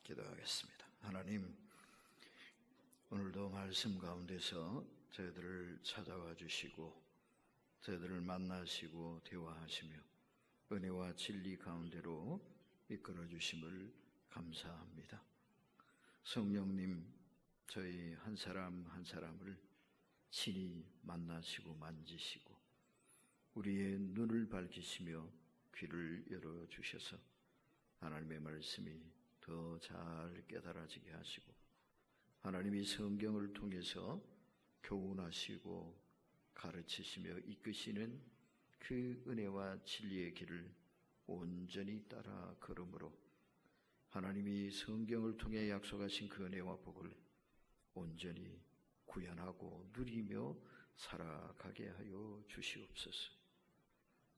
기도하겠습니다. 하나님, 오늘도 말씀 가운데서 저희들을 찾아와 주시고 저희들을 만나시고 대화하시며 은혜와 진리 가운데로 이끌어 주심을 감사합니다. 성령님, 저희 한 사람 한 사람을 친히 만나시고 만지시고 우리의 눈을 밝히시며 귀를 열어주셔서 하나님의 말씀이 더 잘 깨달아지게 하시고 하나님이 성경을 통해서 교훈하시고 가르치시며 이끄시는 그 은혜와 진리의 길을 온전히 따라 걸음으로 하나님이 성경을 통해 약속하신 그 은혜와 복을 온전히 구현하고 누리며 살아가게 하여 주시옵소서.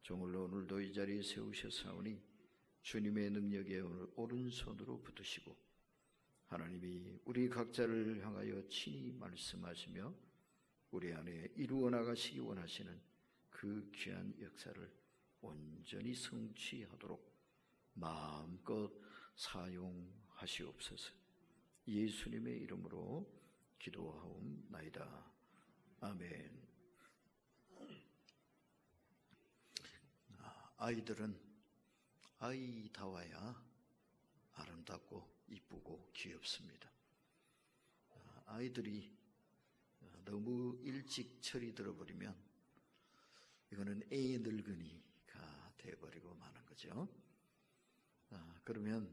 종을 오늘도 이 자리에 세우셨사오니 주님의 능력에 오른손으로 붙으시고 하나님이 우리 각자를 향하여 친히 말씀하시며 우리 안에 이루어 나가시기 원하시는 그 귀한 역사를 온전히 성취하도록 마음껏 사용하시옵소서. 예수님의 이름으로 기도하옵나이다. 아멘. 아이들은 아이다워야 아름답고 이쁘고 귀엽습니다. 아이들이 너무 일찍 철이 들어버리면 이거는 애 늙은이가 돼버리고 마는 거죠. 그러면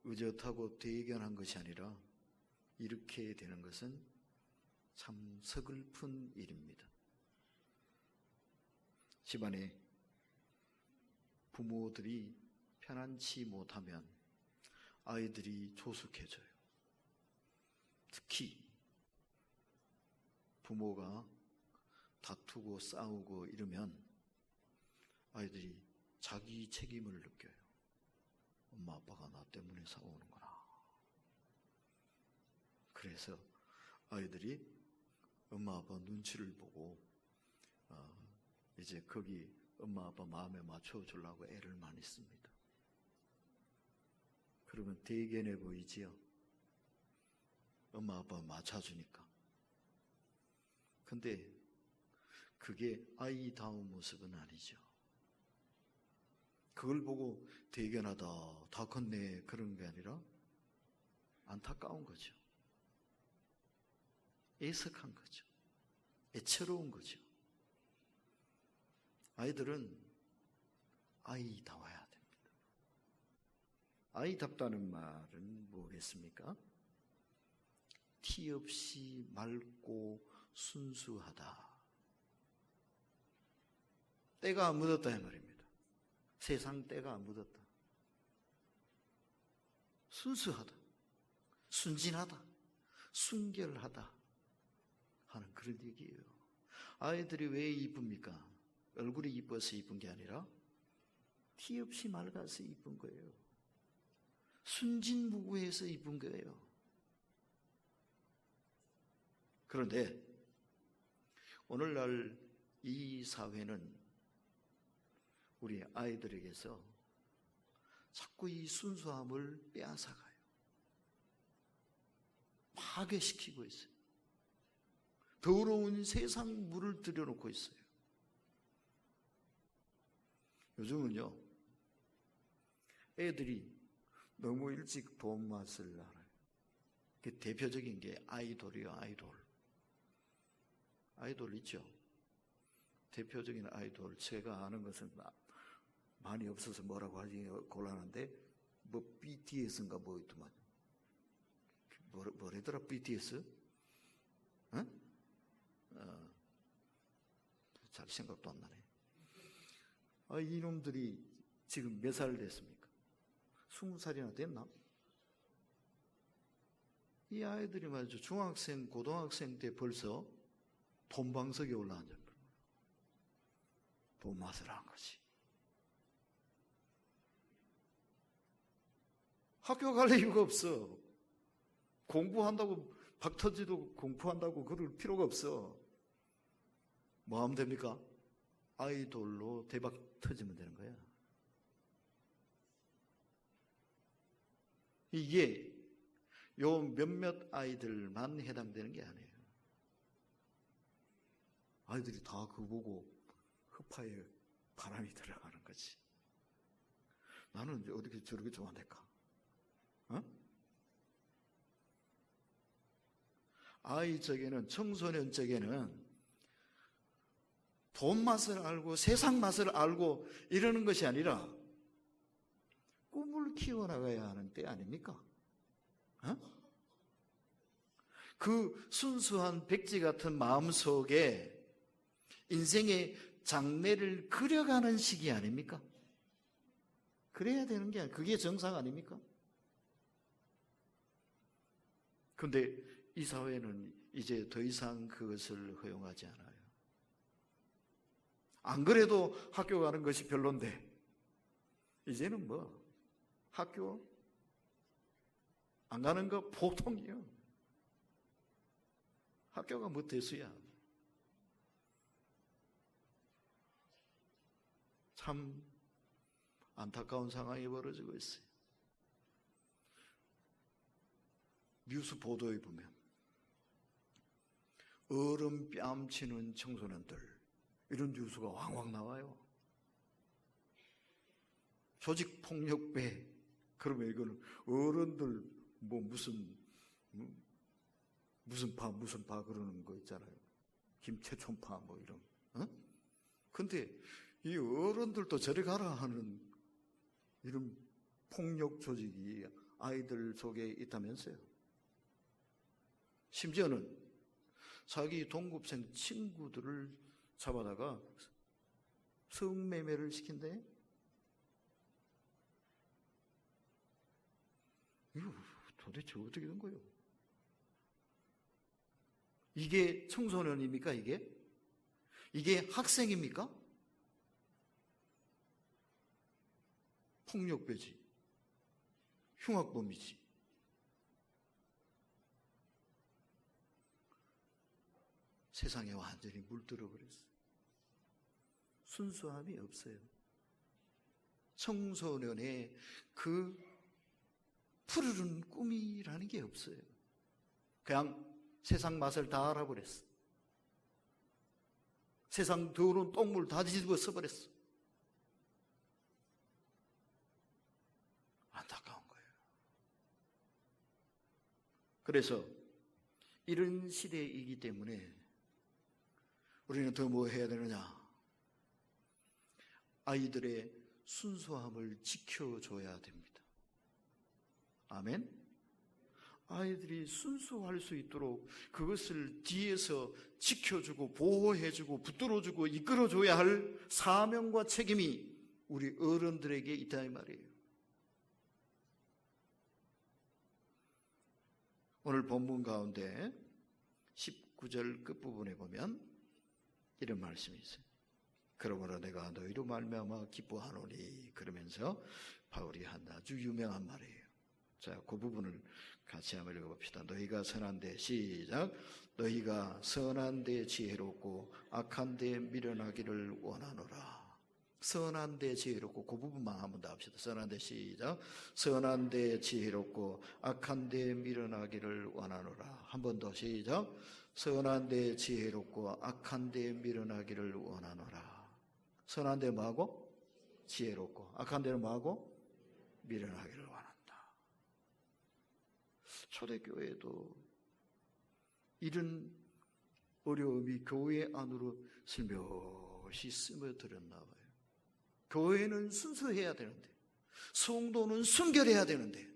의젓하고 대견한 것이 아니라 이렇게 되는 것은 참 서글픈 일입니다. 집안에 부모들이 편안치 못하면 아이들이 조숙해져요. 특히 부모가 다투고 싸우고 이러면 아이들이 자기 책임을 느껴요. 엄마 아빠가 나 때문에 싸우는구나. 그래서 아이들이 엄마 아빠 눈치를 보고 이제 거기 엄마 아빠 마음에 맞춰주려고 애를 많이 씁니다. 그러면 대견해 보이지요? 엄마 아빠 맞춰주니까. 근데 그게 아이다운 모습은 아니죠. 그걸 보고 대견하다, 다 컸네 그런 게 아니라 안타까운 거죠. 애석한 거죠. 애처로운 거죠. 아이들은 아이다워야 됩니다. 아이답다는 말은 뭐겠습니까? 티 없이 맑고 순수하다. 때가 안 묻었다 이 말입니다. 세상 때가 안 묻었다. 순수하다. 순진하다. 순결하다. 하는 그런 얘기예요. 아이들이 왜 이쁩니까? 얼굴이 이뻐서 이쁜 게 아니라 티 없이 맑아서 이쁜 거예요. 순진무구해서 이쁜 거예요. 그런데 오늘날 이 사회는 우리 아이들에게서 자꾸 이 순수함을 빼앗아가요. 파괴시키고 있어요. 더러운 세상 물을 들여놓고 있어요. 요즘은요, 애들이 너무 일찍 돈 맛을 알아요. 그 대표적인 게 아이돌이에요, 아이돌. 아이돌 있죠? 대표적인 아이돌, 제가 아는 것은 많이 없어서 뭐라고 하기 곤란한데, 뭐, BTS인가 뭐 있더만. 뭐래더라, BTS? 잘 생각도 안 나네. 이놈들이 지금 몇 살 됐습니까? 20살이나 됐나? 이 아이들이 말이죠. 중학생, 고등학생 때 벌써 돈방석에 올라앉아. 돈 맛을 한 거지. 학교 갈 이유가 없어. 공부한다고, 박터지도 공부한다고 그럴 필요가 없어. 뭐 하면 됩니까? 아이돌로 대박 터지면 되는 거야. 이게 요 몇몇 아이들만 해당되는 게 아니에요. 아이들이 다 그거 보고 흑파에 바람이 들어가는 거지. 나는 이제 어떻게 저렇게 좋아할까? 아이 쪽에는, 청소년 쪽에는 돈 맛을 알고 세상 맛을 알고 이러는 것이 아니라 꿈을 키워나가야 하는 때 아닙니까? 그 순수한 백지 같은 마음속에 인생의 장래를 그려가는 시기 아닙니까? 그래야 되는 게 아니에요. 그게 정상 아닙니까? 그런데 이 사회는 이제 더 이상 그것을 허용하지 않아요. 안 그래도 학교 가는 것이 별론데 이제는 뭐 학교 안 가는 거 보통이요. 학교가 뭐 대수야. 참 안타까운 상황이 벌어지고 있어요. 뉴스 보도에 보면 어른 뺨치는 청소년들, 이런 뉴스가 왕왕 나와요. 조직폭력배, 그러면 이거는 어른들 뭐 무슨 파 그러는 거 있잖아요. 김태촌파 뭐 이런. 근데 이 어른들도 저리 가라 하는 이런 폭력 조직이 아이들 속에 있다면서요. 심지어는 자기 동급생 친구들을 잡아다가 성매매를 시킨대. 이거 도대체 어떻게 된 거예요? 이게 청소년입니까? 이게 학생입니까? 폭력배지, 흉악범이지. 세상에 완전히 물들어 버렸어요. 순수함이 없어요. 청소년의 그 푸르른 꿈이라는 게 없어요. 그냥 세상 맛을 다 알아버렸어. 세상 더러운 똥물 다 뒤집어 써버렸어. 안타까운 거예요. 그래서 이런 시대이기 때문에 우리는 더 뭐 해야 되느냐? 아이들의 순수함을 지켜줘야 됩니다. 아멘? 아이들이 순수할 수 있도록 그것을 뒤에서 지켜주고 보호해주고 붙들어주고 이끌어줘야 할 사명과 책임이 우리 어른들에게 있다 이 말이에요. 오늘 본문 가운데 19절 끝부분에 보면 이런 말씀이 있어요. 그러므로 내가 너희로 말미암아 기뻐하노니, 그러면서 바울이 한 아주 유명한 말이에요. 자, 그 부분을 같이 한번 읽어봅시다. 너희가 선한 데, 시작. 너희가 선한 데 지혜롭고 악한 데 미련하기를 원하노라. 선한 데 지혜롭고, 그 부분만 한번 더 합시다. 선한 데, 시작. 선한 데 지혜롭고 악한 데 미련하기를 원하노라. 한 번 더, 시작. 선한 데 지혜롭고 악한 데 미련하기를 원하노라. 선한 데 뭐하고? 지혜롭고, 악한 데는 뭐하고? 미련하기를 원한다. 초대교회도 이런 어려움이 교회 안으로 슬며시 스며들었나 봐요. 교회는 순수해야 되는데, 성도는 순결해야 되는데,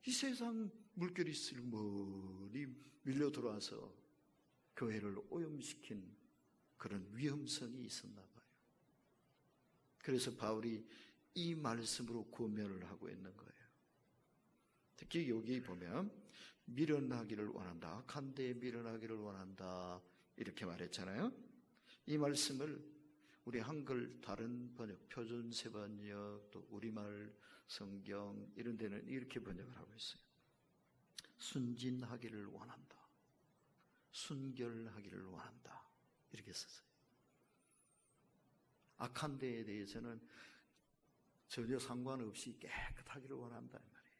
이 세상 물결이 슬머리 밀려 들어와서 교회를 오염시킨 그런 위험성이 있었나 봐요. 그래서 바울이 이 말씀으로 고면을 하고 있는 거예요. 특히 여기 보면 미련하기를 원한다, 악한 데 미련하기를 원한다, 이렇게 말했잖아요. 이 말씀을 우리 한글 다른 번역, 표준세 번역, 또 우리말 성경 이런 데는 이렇게 번역을 하고 있어요. 순진하기를 원한다, 순결하기를 원한다, 이렇게 썼어요. 악한 데에 대해서는 전혀 상관없이 깨끗하기를 원한다 이 말이에요.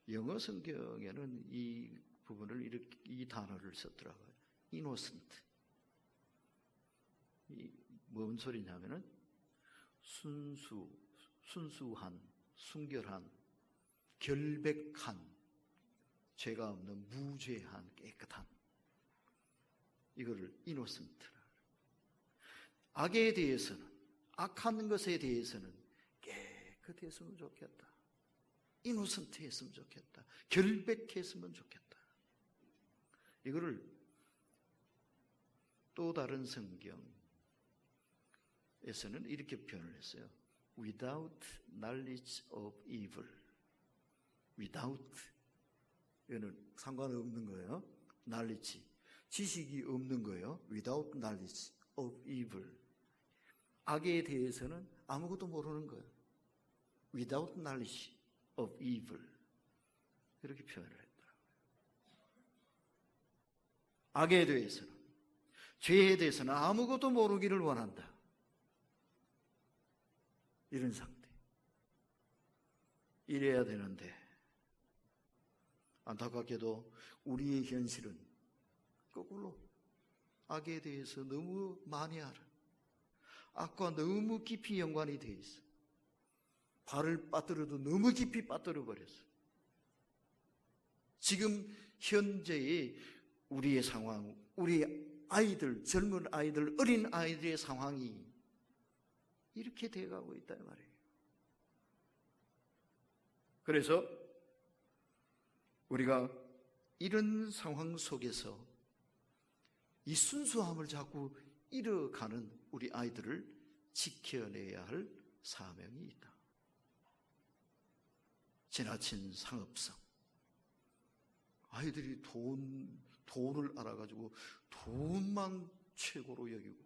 영어 성경에는 이 부분을 이렇게, 이 단어를 썼더라고요. innocent. 뭔 소리냐면은 순수한, 순결한, 결백한, 죄가 없는 무죄한, 깨끗한, 이거를 innocent라. 악에 대해서는, 악한 것에 대해서는 깨끗했으면 좋겠다, innocent 했으면 좋겠다, 결백했으면 좋겠다. 이거를 또 다른 성경에서는 이렇게 표현을 했어요. without knowledge of evil. without, 이거는 상관없는 거예요. knowledge, 지식이 없는 거예요. without knowledge of evil. 악에 대해서는 아무것도 모르는 거예요. without knowledge of evil. 이렇게 표현을 했더라고요. 악에 대해서는, 죄에 대해서는 아무것도 모르기를 원한다. 이런 상태. 이래야 되는데 안타깝게도 우리의 현실은 거꾸로 악에 대해서 너무 많이 알아. 악과 너무 깊이 연관이 돼 있어. 발을 빠뜨려도 너무 깊이 빠뜨려 버렸어. 지금 현재의 우리의 상황, 우리 아이들, 젊은 아이들, 어린 아이들의 상황이 이렇게 돼가고 있단 말이에요. 그래서 우리가 이런 상황 속에서 이 순수함을 자꾸 잃어가는 우리 아이들을 지켜내야 할 사명이 있다. 지나친 상업성. 아이들이 돈을 알아가지고 돈만 최고로 여기고,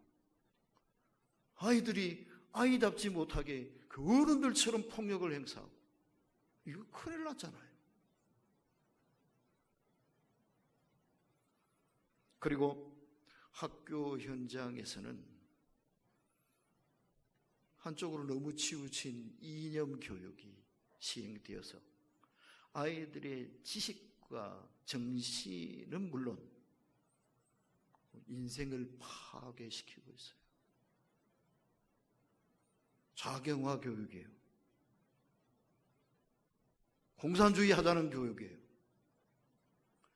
아이들이 아이답지 못하게 그 어른들처럼 폭력을 행사하고, 이거 큰일 났잖아요. 그리고 학교 현장에서는 한쪽으로 너무 치우친 이념 교육이 시행되어서 아이들의 지식과 정신은 물론 인생을 파괴시키고 있어요. 좌경화 교육이에요. 공산주의 하자는 교육이에요.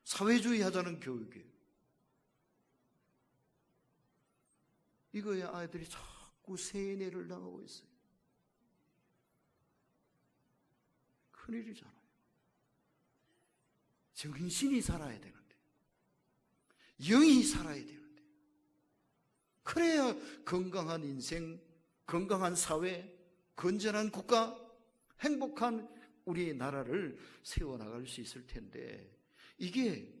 사회주의 하자는 교육이에요. 이거에 아이들이 자꾸 세뇌를 당하고 있어요. 큰일이잖아요. 정신이 살아야 되는데, 영이 살아야 되는데, 그래야 건강한 인생, 건강한 사회, 건전한 국가, 행복한 우리의 나라를 세워나갈 수 있을 텐데, 이게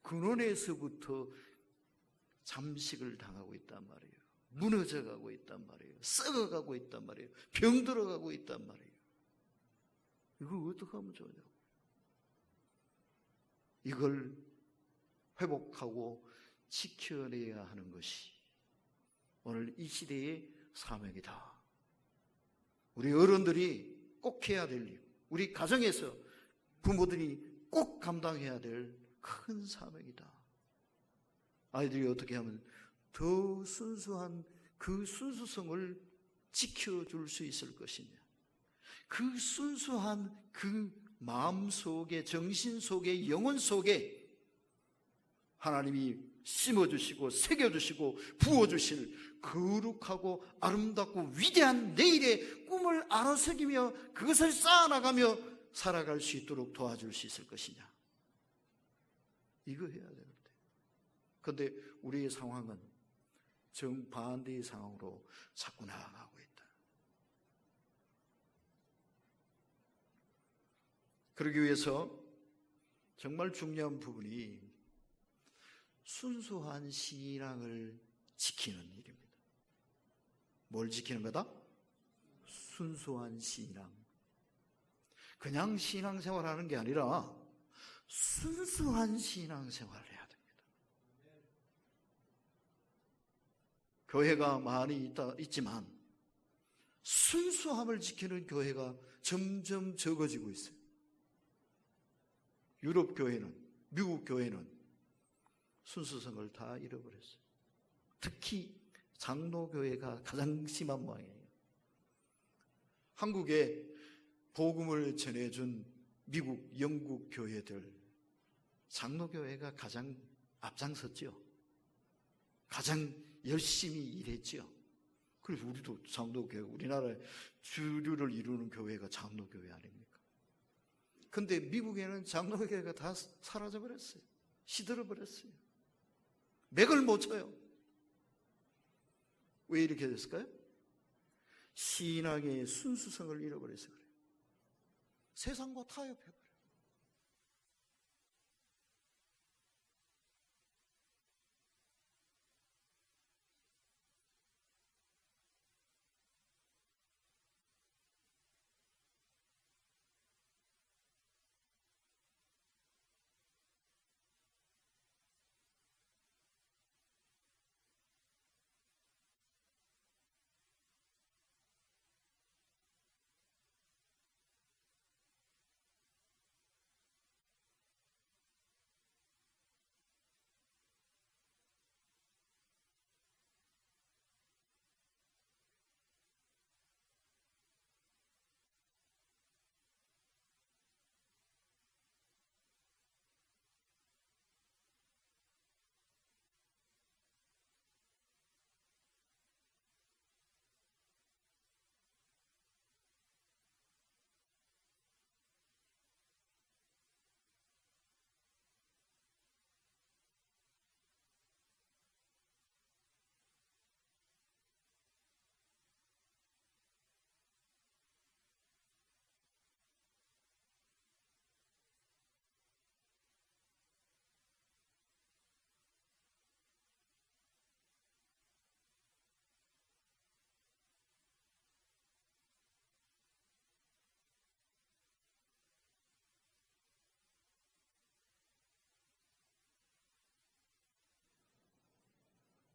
근원에서부터 잠식을 당하고 있단 말이에요. 무너져가고 있단 말이에요. 썩어가고 있단 말이에요. 병들어가고 있단 말이에요. 이걸 어떻게 하면 좋냐고. 이걸 회복하고 지켜내야 하는 것이 오늘 이 시대의 사명이다. 우리 어른들이 꼭 해야 될 일, 우리 가정에서 부모들이 꼭 감당해야 될 큰 사명이다. 아이들이 어떻게 하면 더 순수한 그 순수성을 지켜줄 수 있을 것이냐, 그 순수한 그 마음 속에, 정신 속에, 영혼 속에 하나님이 심어주시고 새겨주시고 부어주실 거룩하고 아름답고 위대한 내일의 꿈을 알아새기며 그것을 쌓아나가며 살아갈 수 있도록 도와줄 수 있을 것이냐, 이거 해야 되는데. 그런데 우리의 상황은 정반대의 상황으로 자꾸 나아가고 있다. 그러기 위해서 정말 중요한 부분이 순수한 신앙을 지키는 일입니다. 뭘 지키는 거다? 순수한 신앙. 그냥 신앙생활하는 게 아니라 순수한 신앙생활을 해야 됩니다. 교회가 많이 있지만 순수함을 지키는 교회가 점점 적어지고 있어요. 유럽 교회는, 미국 교회는 순수성을 다 잃어버렸어요. 특히 장로교회가 가장 심한 모양이에요. 한국에 복음을 전해준 미국, 영국 교회들, 장로교회가 가장 앞장섰죠. 가장 열심히 일했죠. 그래서 우리도 장로교회, 우리나라의 주류를 이루는 교회가 장로교회 아닙니까? 근데 미국에는 장로교회가 다 사라져버렸어요. 시들어버렸어요. 맥을 못 쳐요. 왜 이렇게 됐을까요? 신앙의 순수성을 잃어버려서 그래요. 세상과 타협해버려요.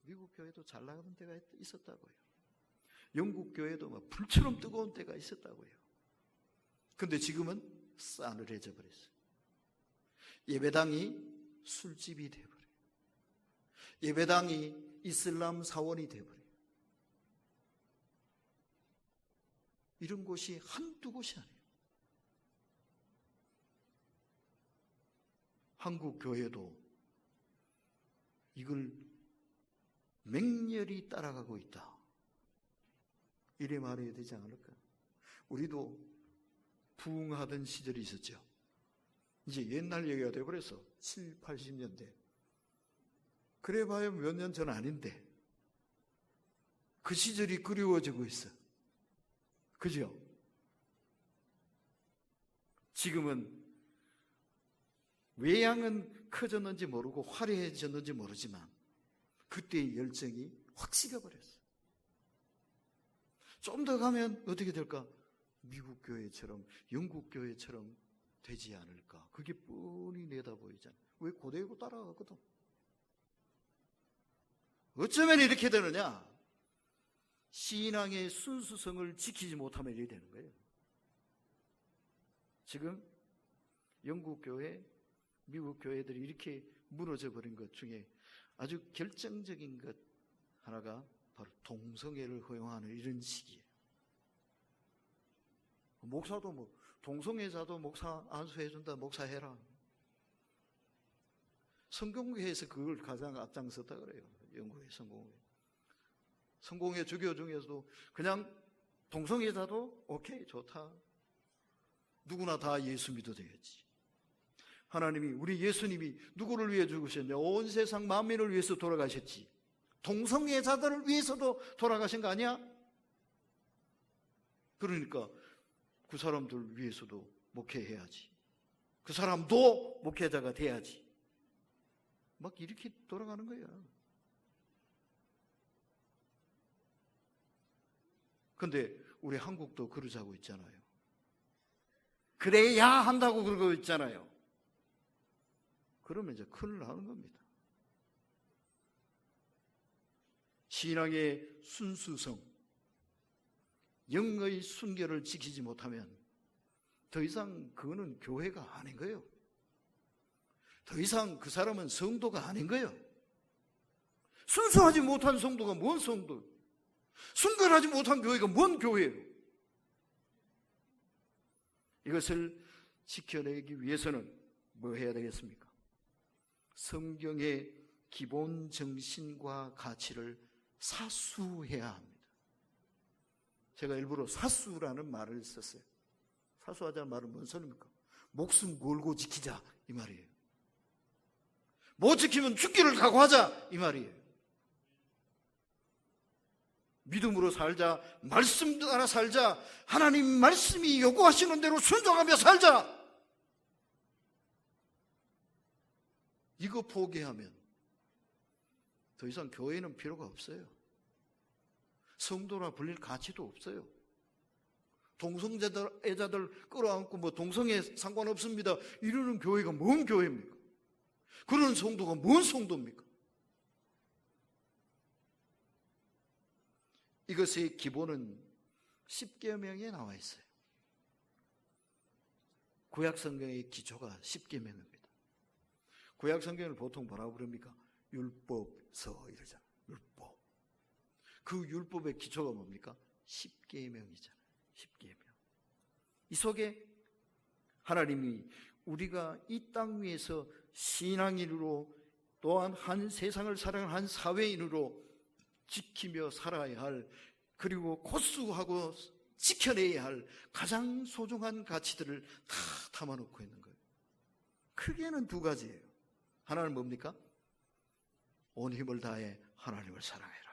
미국 교회도 잘 나가는 때가 있었다고요. 영국 교회도 막 불처럼 뜨거운 때가 있었다고요. 근데 지금은 싸늘해져 버렸어요. 예배당이 술집이 돼버려요. 예배당이 이슬람 사원이 돼버려요. 이런 곳이 한두 곳이 아니에요. 한국 교회도 이걸 맹렬히 따라가고 있다. 이래 말해야 되지 않을까? 우리도 부흥하던 시절이 있었죠. 이제 옛날 얘기가 되어버렸어. 7, 80년대. 그래 봐야 몇 년 전 아닌데 그 시절이 그리워지고 있어. 그죠? 지금은 외양은 커졌는지 모르고 화려해졌는지 모르지만 그때의 열정이 확 식어버렸어. 좀 더 가면 어떻게 될까? 미국 교회처럼, 영국 교회처럼 되지 않을까? 그게 뻔히 내다보이잖아. 왜 고대고 따라가거든? 어쩌면 이렇게 되느냐? 신앙의 순수성을 지키지 못하면 이렇게 되는 거예요. 지금 영국 교회, 미국 교회들이 이렇게 무너져 버린 것 중에 아주 결정적인 것 하나가 바로 동성애를 허용하는 이런 시기예요. 목사도 뭐 동성애자도 목사 안수해준다, 목사해라. 성공회에서 그걸 가장 앞장섰다 그래요. 영국의 성공회. 성공회 주교 중에서도 그냥 동성애자도 오케이 좋다. 누구나 다 예수 믿어도 되겠지. 하나님이, 우리 예수님이 누구를 위해 죽으셨냐? 온 세상 만민을 위해서 돌아가셨지. 동성애자들을 위해서도 돌아가신 거 아니야? 그러니까 그 사람들 위해서도 목회해야지. 그 사람도 목회자가 돼야지. 막 이렇게 돌아가는 거야. 근데 우리 한국도 그러자고 있잖아요. 그래야 한다고 그러고 있잖아요. 그러면 이제 큰일 나는 겁니다. 신앙의 순수성, 영의 순결을 지키지 못하면 더 이상 그거는 교회가 아닌 거예요. 더 이상 그 사람은 성도가 아닌 거예요. 순수하지 못한 성도가 뭔 성도? 순결하지 못한 교회가 뭔 교회예요? 이것을 지켜내기 위해서는 뭐 해야 되겠습니까? 성경의 기본 정신과 가치를 사수해야 합니다. 제가 일부러 사수라는 말을 썼어요. 사수하자는 말은 뭔 소리입니까? 목숨 걸고 지키자 이 말이에요. 못 지키면 죽기를 각오하자 이 말이에요. 믿음으로 살자, 말씀 따라 살자, 하나님 말씀이 요구하시는 대로 순종하며 살자. 이거 포기하면 더 이상 교회는 필요가 없어요. 성도라 불릴 가치도 없어요. 동성애자들 끌어안고 뭐 동성애 상관없습니다 이러는 교회가 뭔 교회입니까? 그런 성도가 뭔 성도입니까? 이것의 기본은 십계명에 나와 있어요. 구약 성경의 기초가 십계명입니다. 구약 성경을 보통 뭐라고 부릅니까? 율법서 이러잖아요. 율법. 그 율법의 기초가 뭡니까? 십계명이잖아요. 십계명. 이 속에 하나님이 우리가 이 땅 위에서 신앙인으로 또한 한 세상을 사랑하는 한 사회인으로 지키며 살아야 할, 그리고 고수하고 지켜내야 할 가장 소중한 가치들을 다 담아놓고 있는 거예요. 크게는 두 가지예요. 하나는 뭡니까? 온 힘을 다해 하나님을 사랑해라.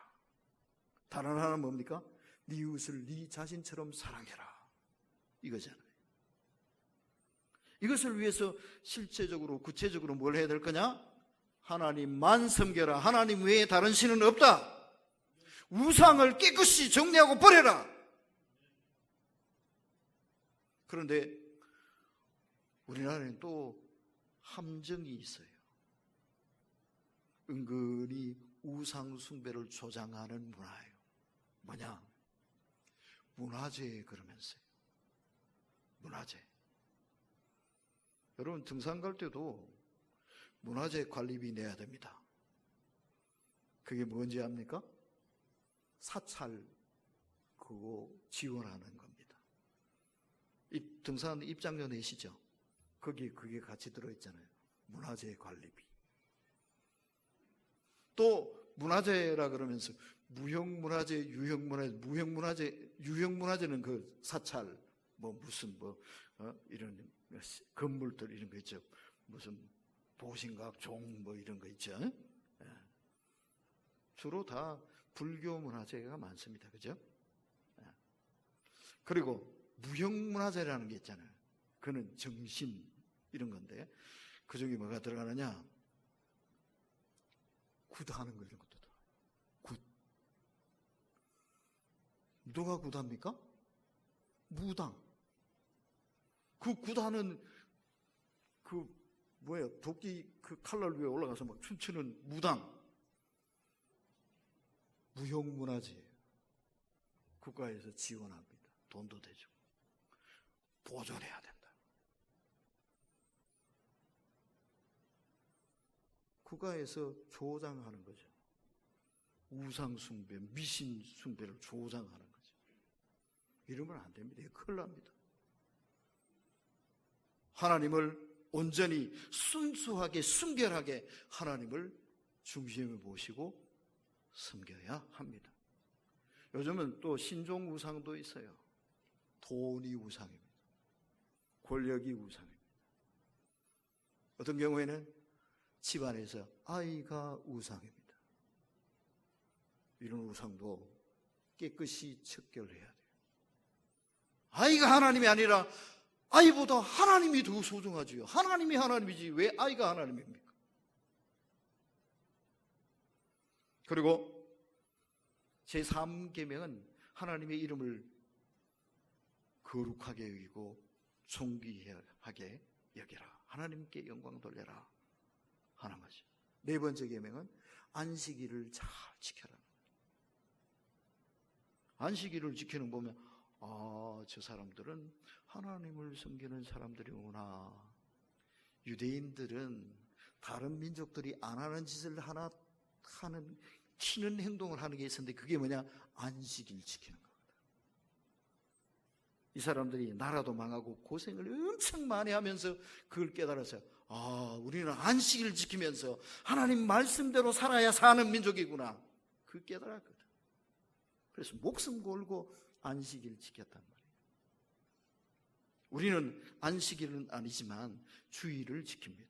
다른 하나는 뭡니까? 네 이웃을 네 자신처럼 사랑해라. 이거잖아요. 이것을 위해서 실제적으로 구체적으로 뭘 해야 될 거냐? 하나님만 섬겨라. 하나님 외에 다른 신은 없다. 우상을 깨끗이 정리하고 버려라. 그런데 우리나라에는 또 함정이 있어요. 은근히 우상 숭배를 조장하는 문화예요. 뭐냐? 문화재 그러면서요. 문화재. 여러분 등산 갈 때도 문화재 관리비 내야 됩니다. 그게 뭔지 압니까? 사찰 그거 지원하는 겁니다. 이 등산 입장료 내시죠? 거기에 그게 같이 들어있잖아요. 문화재 관리비. 또 문화재라 그러면서 무형문화재, 유형문화재, 무형문화재, 유형문화재는 그 사찰 뭐 무슨 이런 건물들 이런 거 있죠. 무슨 보신각, 종 뭐 이런 거 있죠. 주로 다 불교 문화재가 많습니다. 그죠? 그리고 무형문화재라는 게 있잖아요. 그는 정신 이런 건데 그 중에 뭐가 들어가느냐? 굿하는 거 이런 것도 들어가요. 굿. 누가 굿합니까? 무당. 그 굿하는 도끼 그 칼날 위에 올라가서 막 춤추는 무당. 무형문화재예요. 국가에서 지원합니다. 돈도 대주고. 보존해야 된다. 국가에서 조장하는 거죠. 우상숭배, 미신숭배를 조장하는 거죠. 이러면 안 됩니다. 큰일 납니다. 하나님을 온전히 순수하게 순결하게 하나님을 중심에 모시고 섬겨야 합니다. 요즘은 또 신종 우상도 있어요. 돈이 우상입니다. 권력이 우상입니다. 어떤 경우에는 집안에서 아이가 우상입니다. 이런 우상도 깨끗이 척결해야 돼요. 아이가 하나님이 아니라 아이보다 하나님이 더 소중하지요. 하나님이 하나님이지 왜 아이가 하나님입니까? 그리고 제3계명은 하나님의 이름을 거룩하게 여기고 존귀하게 여겨라. 하나님께 영광 돌려라 하는 거죠. 네 번째 계명은 안식일을 잘 지켜라. 안식일을 지키는 거 보면 저 사람들은 하나님을 섬기는 사람들이구나. 유대인들은 다른 민족들이 안 하는 짓을 하나 하는, 튀는 행동을 하는 게 있었는데 그게 뭐냐? 안식일 지키는 겁니다. 이 사람들이 나라도 망하고 고생을 엄청 많이 하면서 그걸 깨달았어요. 우리는 안식일 지키면서 하나님 말씀대로 살아야 사는 민족이구나. 그 깨달았거든. 그래서 목숨 걸고 안식일 지켰단 말이에요. 우리는 안식일은 아니지만 주일을 지킵니다.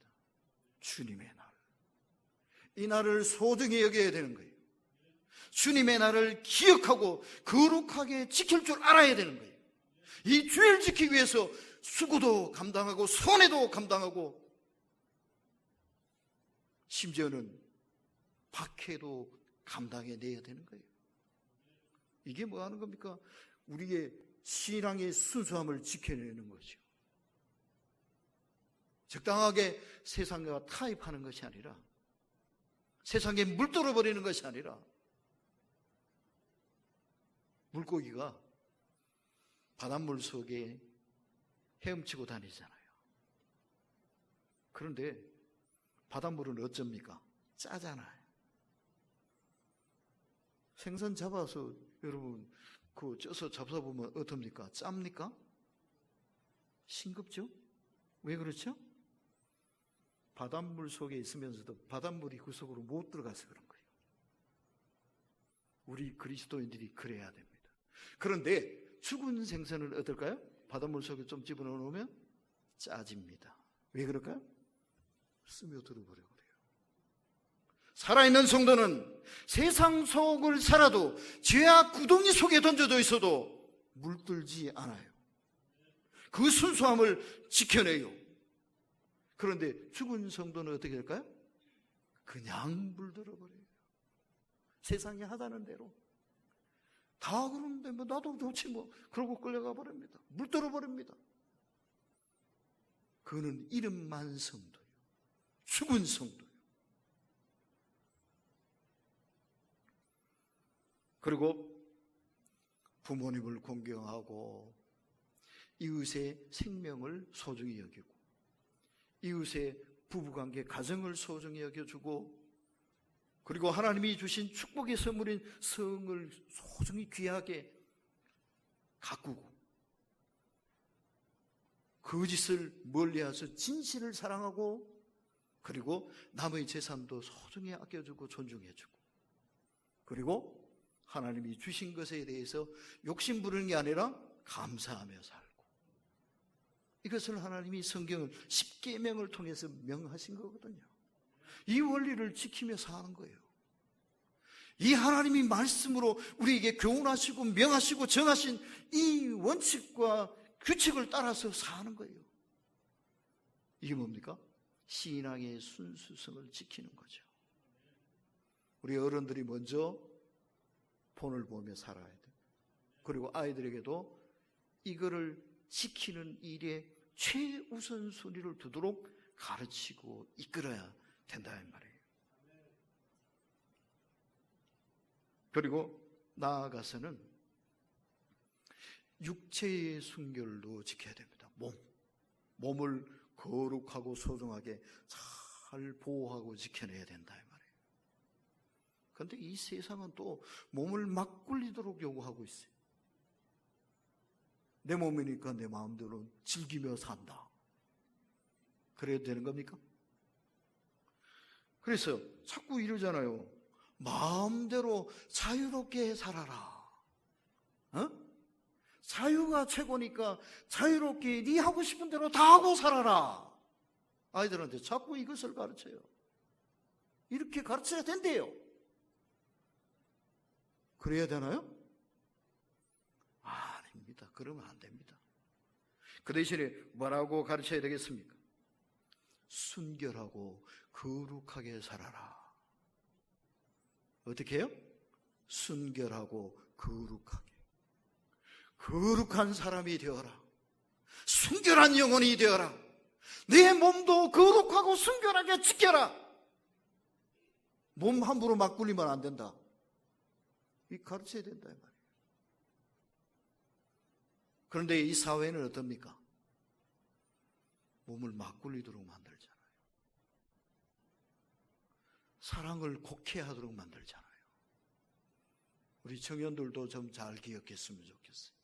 주님의 날. 이 날을 소중히 여겨야 되는 거예요. 주님의 날을 기억하고 거룩하게 지킬 줄 알아야 되는 거예요. 이 주일 지키기 위해서 수고도 감당하고 손해도 감당하고 심지어는 박해도 감당해내야 되는 거예요. 이게 뭐 하는 겁니까? 우리의 신앙의 순수함을 지켜내는 거죠. 적당하게 세상과 타협하는 것이 아니라, 세상에 물들어 버리는 것이 아니라, 물고기가 바닷물 속에 헤엄치고 다니잖아요. 그런데 바닷물은 어쩝니까? 짜잖아요. 생선 잡아서 여러분 그 쪄서 잡숴보면 어떻습니까? 짭니까? 싱겁죠? 왜 그렇죠? 바닷물 속에 있으면서도 바닷물이 그 속으로 못 들어가서 그런 거예요. 우리 그리스도인들이 그래야 됩니다. 그런데 죽은 생선은 어떨까요? 바닷물 속에 좀 집어넣어 놓으면 짜집니다. 왜 그럴까요? 스며들어 버려 그래요. 살아있는 성도는 세상 속을 살아도 죄악 구덩이 속에 던져져 있어도 물들지 않아요. 그 순수함을 지켜내요. 그런데 죽은 성도는 어떻게 될까요? 그냥 물들어 버려요. 세상이 하자는 대로 다 그러는데 뭐 나도 좋지 뭐 그러고 끌려가 버립니다. 물들어 버립니다. 그는 이름만 성도예요. 죽은 성도예요. 그리고 부모님을 공경하고 이웃의 생명을 소중히 여기고 이웃의 부부관계, 가정을 소중히 여겨주고 그리고 하나님이 주신 축복의 선물인 성을 소중히 귀하게 가꾸고 거짓을 멀리해서 진실을 사랑하고 그리고 남의 재산도 소중히 아껴주고 존중해주고 그리고 하나님이 주신 것에 대해서 욕심 부리는 게 아니라 감사하며 살고 이것을 하나님이 성경을 십계명을 통해서 명하신 거거든요. 이 원리를 지키며 사는 거예요. 이 하나님이 말씀으로 우리에게 교훈하시고 명하시고 정하신 이 원칙과 규칙을 따라서 사는 거예요. 이게 뭡니까? 신앙의 순수성을 지키는 거죠. 우리 어른들이 먼저 본을 보며 살아야 돼요. 그리고 아이들에게도 이거를 지키는 일에 최우선순위를 두도록 가르치고 이끌어야 된다 이 말이에요. 그리고 나아가서는 육체의 순결도 지켜야 됩니다. 몸을 거룩하고 소중하게 잘 보호하고 지켜내야 된다 이 말이에요. 그런데 이 세상은 또 몸을 막 굴리도록 요구하고 있어요. 내 몸이니까 내 마음대로 즐기며 산다. 그래야 되는 겁니까? 그래서 자꾸 이러잖아요. 마음대로 자유롭게 살아라. 자유가 최고니까 자유롭게 네 하고 싶은 대로 다 하고 살아라. 아이들한테 자꾸 이것을 가르쳐요. 이렇게 가르쳐야 된대요. 그래야 되나요? 아닙니다. 그러면 안 됩니다. 그 대신에 뭐라고 가르쳐야 되겠습니까? 순결하고 거룩하게 살아라. 어떻게 해요? 순결하고 거룩하게. 거룩한 사람이 되어라. 순결한 영혼이 되어라. 내 몸도 거룩하고 순결하게 지켜라. 몸 함부로 막 굴리면 안 된다. 이 가르쳐야 된다 이 말이에요. 그런데 이 사회는 어떻습니까? 몸을 막 굴리도록 만들잖아요. 사랑을 곡해하도록 만들잖아요. 우리 청년들도 좀 잘 기억했으면 좋겠어요.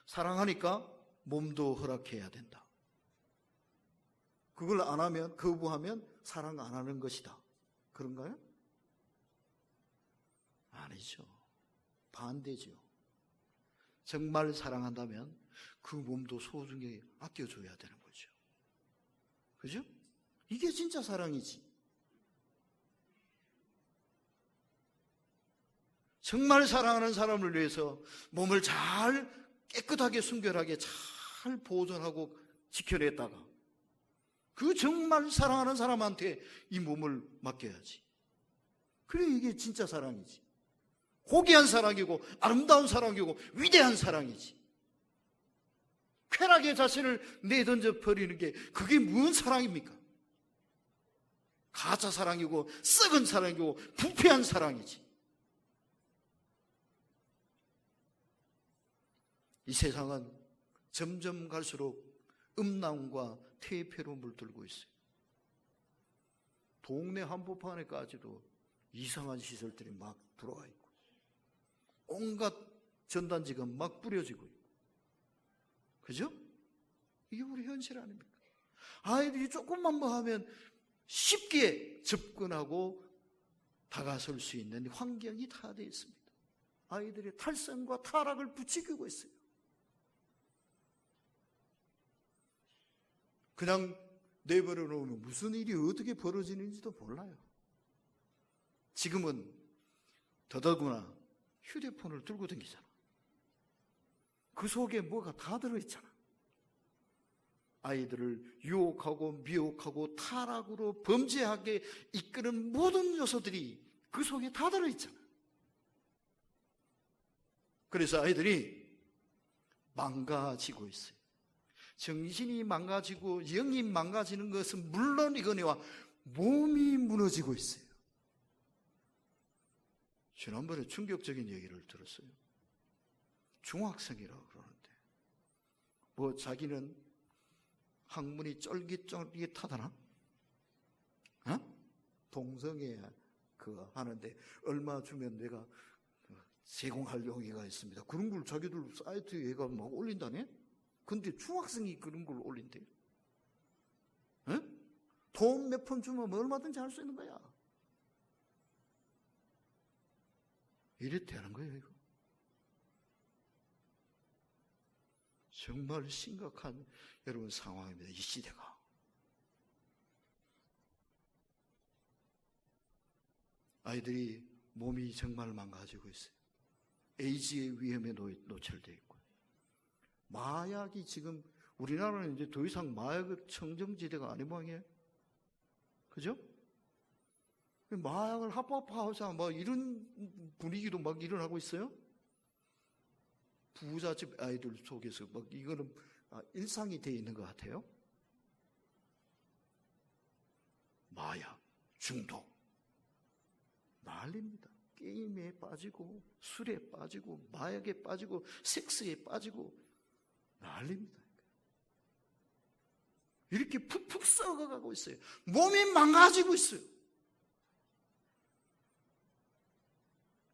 사랑하니까 몸도 허락해야 된다. 그걸 안 하면, 거부하면 사랑 안 하는 것이다. 그런가요? 아니죠. 반대죠. 정말 사랑한다면 그 몸도 소중히 아껴줘야 되는 거죠. 그죠? 이게 진짜 사랑이지. 정말 사랑하는 사람을 위해서 몸을 잘 깨끗하게 순결하게 잘 보존하고 지켜냈다가 그 정말 사랑하는 사람한테 이 몸을 맡겨야지. 그래 이게 진짜 사랑이지. 고귀한 사랑이고 아름다운 사랑이고 위대한 사랑이지. 쾌락의 자신을 내던져 버리는 게 그게 무슨 사랑입니까? 가짜 사랑이고 썩은 사랑이고 부패한 사랑이지. 이 세상은 점점 갈수록 음란과 퇴폐로 물들고 있어요. 동네 한복판에까지도 이상한 시설들이 막 들어와 있고 온갖 전단지가 막 뿌려지고 있고, 그죠? 이게 우리 현실 아닙니까? 아이들이 조금만 뭐 하면 쉽게 접근하고 다가설 수 있는 환경이 다 되어 있습니다. 아이들의 탈선과 타락을 부추기고 있어요. 그냥 내버려 놓으면 무슨 일이 어떻게 벌어지는지도 몰라요. 지금은 더더구나 휴대폰을 들고 다니잖아. 그 속에 뭐가 다 들어있잖아. 아이들을 유혹하고 미혹하고 타락으로 범죄하게 이끄는 모든 요소들이 그 속에 다 들어있잖아. 그래서 아이들이 망가지고 있어요. 정신이 망가지고 영이 망가지는 것은 물론이거니와 몸이 무너지고 있어요. 지난번에 충격적인 얘기를 들었어요. 중학생이라고 그러는데 뭐 자기는 학문이 쫄깃쫄깃하다나? 동성애 그거 하는데 얼마 주면 내가 제공할 용의가 있습니다. 그런 걸 자기들 사이트에 얘가 막 올린다네? 근데 중학생이 그런 걸 올린대. 돈 몇 푼 주면 얼마든지 할 수 있는 거야. 이래 되는 거예요, 이거. 정말 심각한 여러분 상황입니다, 이 시대가. 아이들이 몸이 정말 망가지고 있어요. 에이즈의 위험에 노출되어 있고. 마약이 지금 우리나라는 이제 더 이상 마약의 청정지대가 아닌 모양이에요. 그죠? 마약을 합법화하자 뭐 이런 분위기도 막 일어나고 있어요. 부잣집 아이들 속에서 막 이거는 일상이 되어 있는 것 같아요. 마약, 중독, 난립니다. 게임에 빠지고 술에 빠지고 마약에 빠지고 섹스에 빠지고 난립니다. 이렇게 푹푹 썩어가고 있어요. 몸이 망가지고 있어요.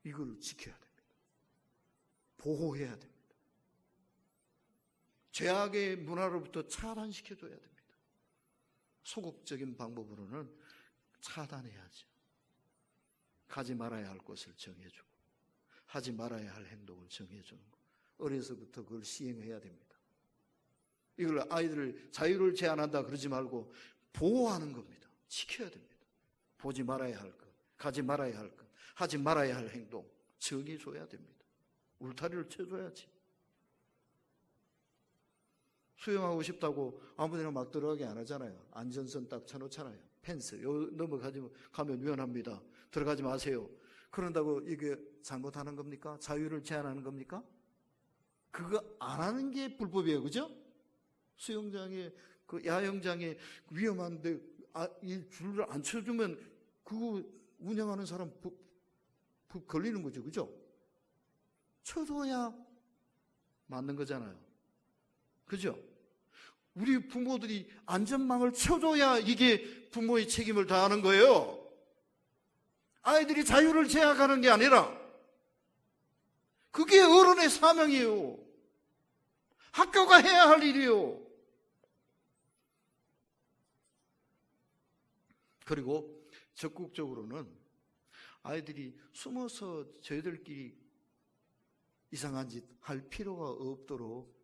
이걸 지켜야 됩니다. 보호해야 됩니다. 죄악의 문화로부터 차단시켜줘야 됩니다. 소극적인 방법으로는 차단해야죠. 가지 말아야 할 것을 정해주고 하지 말아야 할 행동을 정해주는 거. 어려서부터 그걸 시행해야 됩니다. 이걸 아이들 자유를 제한한다 그러지 말고 보호하는 겁니다. 지켜야 됩니다. 보지 말아야 할 것, 가지 말아야 할 것, 하지 말아야 할 행동 정해줘야 됩니다. 울타리를 쳐줘야지. 수영하고 싶다고 아무데나 막 들어가게 안 하잖아요. 안전선 딱 쳐놓잖아요. 펜스 넘어가면 위험합니다. 들어가지 마세요. 그런다고 이게 잘못하는 겁니까? 자유를 제한하는 겁니까? 그거 안 하는 게 불법이에요. 그죠? 수영장에 그 야영장에 위험한데 이 줄을 안 쳐주면 그거 운영하는 사람 걸리는 거죠. 그죠? 쳐줘야 맞는 거잖아요. 그죠? 우리 부모들이 안전망을 쳐줘야 이게 부모의 책임을 다하는 거예요. 아이들이 자유를 제약하는 게 아니라 그게 어른의 사명이에요. 학교가 해야 할 일이에요. 그리고 적극적으로는 아이들이 숨어서 저희들끼리 이상한 짓 할 필요가 없도록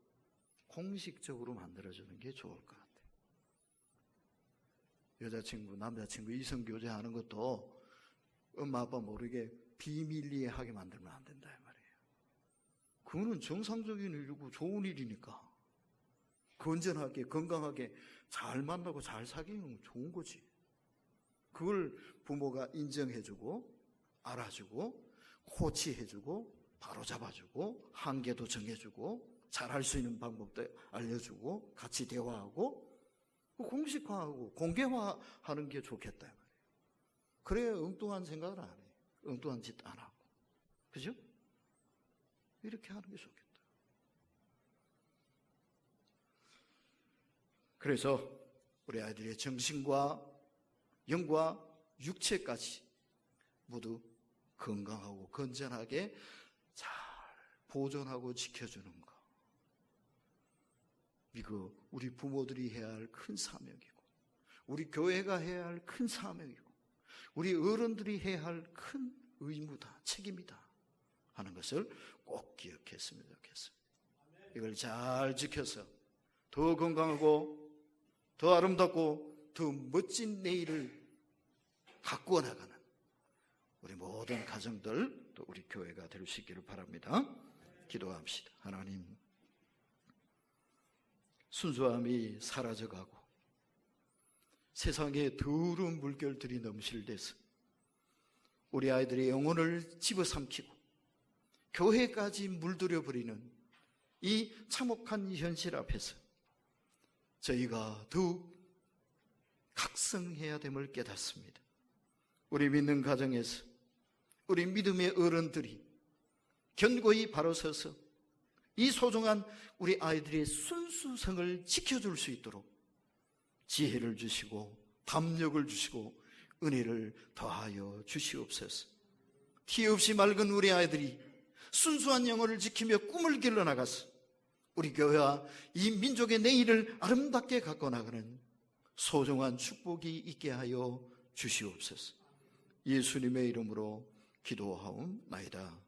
공식적으로 만들어주는 게 좋을 것 같아요. 여자친구, 남자친구 이성교제하는 것도 엄마 아빠 모르게 비밀리에 하게 만들면 안 된다 이 말이에요. 그거는 정상적인 일이고 좋은 일이니까 건전하게 건강하게 잘 만나고 잘 사귀면 좋은 거지. 그걸 부모가 인정해주고 알아주고 코치해주고 바로잡아주고 한계도 정해주고 잘할 수 있는 방법도 알려주고 같이 대화하고 공식화하고 공개화하는 게 좋겠다 말이에요. 그래야 엉뚱한 생각을 안 해요. 엉뚱한 짓 안 하고. 그죠? 이렇게 하는 게 좋겠다. 그래서 우리 아이들의 정신과 영과 육체까지 모두 건강하고 건전하게 잘 보존하고 지켜주는 것. 이거 우리 부모들이 해야 할 큰 사명이고 우리 교회가 해야 할 큰 사명이고 우리 어른들이 해야 할 큰 의무다, 책임이다 하는 것을 꼭 기억했으면 좋겠습니다. 이걸 잘 지켜서 더 건강하고 더 아름답고 더 멋진 내일을 가꾸어 나가는 우리 모든 가정들 또 우리 교회가 될 수 있기를 바랍니다. 기도합시다. 하나님, 순수함이 사라져가고 세상에 더러운 물결들이 넘실대서 우리 아이들의 영혼을 집어삼키고 교회까지 물들여버리는 이 참혹한 현실 앞에서 저희가 더욱 각성해야 됨을 깨닫습니다. 우리 믿는 가정에서 우리 믿음의 어른들이 견고히 바로 서서 이 소중한 우리 아이들의 순수성을 지켜줄 수 있도록 지혜를 주시고 담력을 주시고 은혜를 더하여 주시옵소서. 티 없이 맑은 우리 아이들이 순수한 영혼을 지키며 꿈을 길러나가서 우리 교회와 이 민족의 내일을 아름답게 갖고 나가는 소중한 축복이 있게 하여 주시옵소서. 예수님의 이름으로 기도하옵나이다.